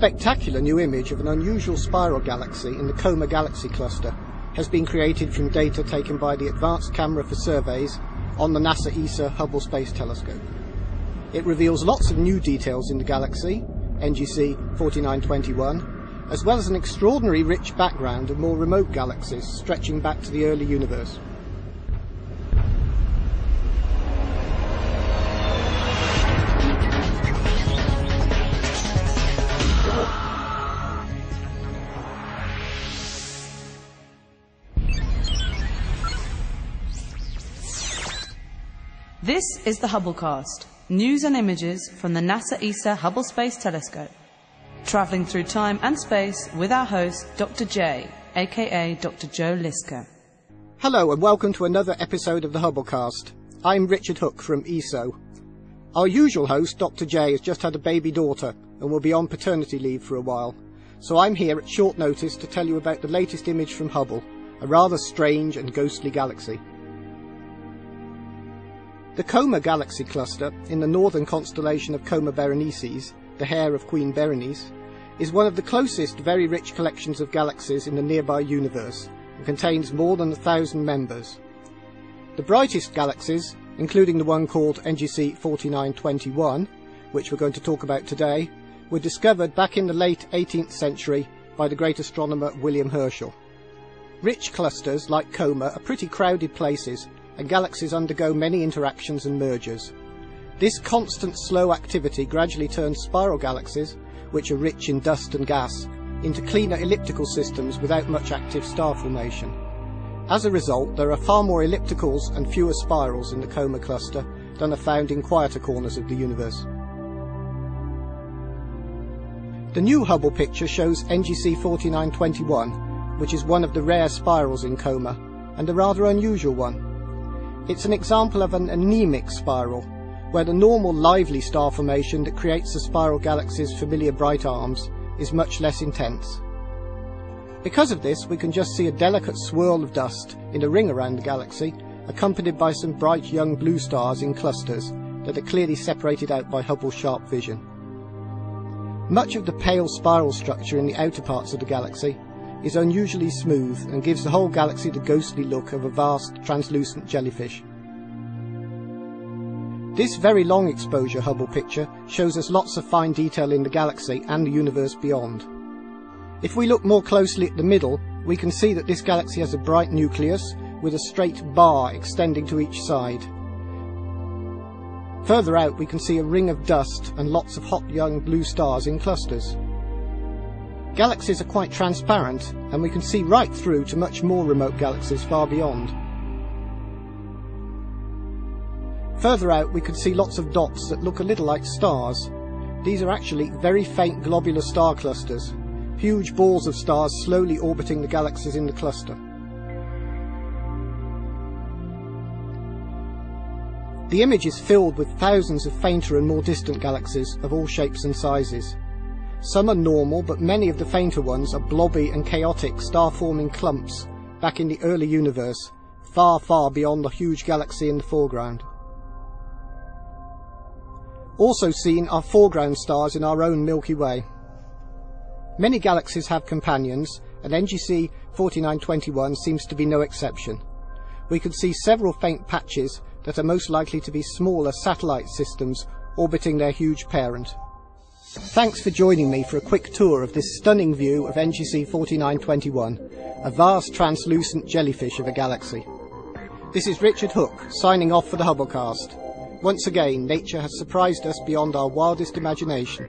spectacular new image of an unusual spiral galaxy in the Coma Galaxy Cluster has been created from data taken by the Advanced Camera for Surveys on the NASA ESA Hubble Space Telescope. It reveals lots of new details in the galaxy, NGC 4921, as well as an extraordinarily rich background of more remote galaxies stretching back to the early universe. This is the Hubblecast, news and images from the NASA ESA Hubble Space Telescope. Travelling through time and space with our host, Dr. J, aka Dr. Joe Liska. Hello and welcome to another episode of the Hubblecast. I'm Richard Hook from ESO. Our usual host, Dr. J, has just had a baby daughter and will be on paternity leave for a while. So I'm here at short notice to tell you about the latest image from Hubble, a rather strange and ghostly galaxy. The Coma Galaxy Cluster, in the northern constellation of Coma Berenices, the hair of Queen Berenice, is one of the closest very rich collections of galaxies in the nearby universe and contains more than 1,000 members. The brightest galaxies, including the one called NGC 4921, which we're going to talk about today, were discovered back in the late 18th century by the great astronomer William Herschel. Rich clusters like Coma are pretty crowded places, and galaxies undergo many interactions and mergers. This constant slow activity gradually turns spiral galaxies, which are rich in dust and gas, into cleaner elliptical systems without much active star formation. As a result, there are far more ellipticals and fewer spirals in the Coma cluster than are found in quieter corners of the universe. The new Hubble picture shows NGC 4921, which is one of the rare spirals in Coma, and a rather unusual one. It's an example of an anemic spiral, where the normal lively star formation that creates the spiral galaxy's familiar bright arms is much less intense. Because of this, we can just see a delicate swirl of dust in a ring around the galaxy, accompanied by some bright young blue stars in clusters that are clearly separated out by Hubble's sharp vision. Much of the pale spiral structure in the outer parts of the galaxy is unusually smooth and gives the whole galaxy the ghostly look of a vast, translucent jellyfish. This very long exposure Hubble picture shows us lots of fine detail in the galaxy and the universe beyond. If we look more closely at the middle, we can see that this galaxy has a bright nucleus with a straight bar extending to each side. Further out we can see a ring of dust and lots of hot young blue stars in clusters. Galaxies are quite transparent, and we can see right through to much more remote galaxies far beyond. Further out we can see lots of dots that look a little like stars. These are actually very faint globular star clusters, huge balls of stars slowly orbiting the galaxies in the cluster. The image is filled with thousands of fainter and more distant galaxies of all shapes and sizes. Some are normal, but many of the fainter ones are blobby and chaotic star-forming clumps back in the early universe, far, far beyond the huge galaxy in the foreground. Also seen are foreground stars in our own Milky Way. Many galaxies have companions, and NGC 4921 seems to be no exception. We can see several faint patches that are most likely to be smaller satellite systems orbiting their huge parent. Thanks for joining me for a quick tour of this stunning view of NGC 4921, a vast translucent jellyfish of a galaxy. This is Richard Hook, signing off for the Hubblecast. Once again, nature has surprised us beyond our wildest imagination.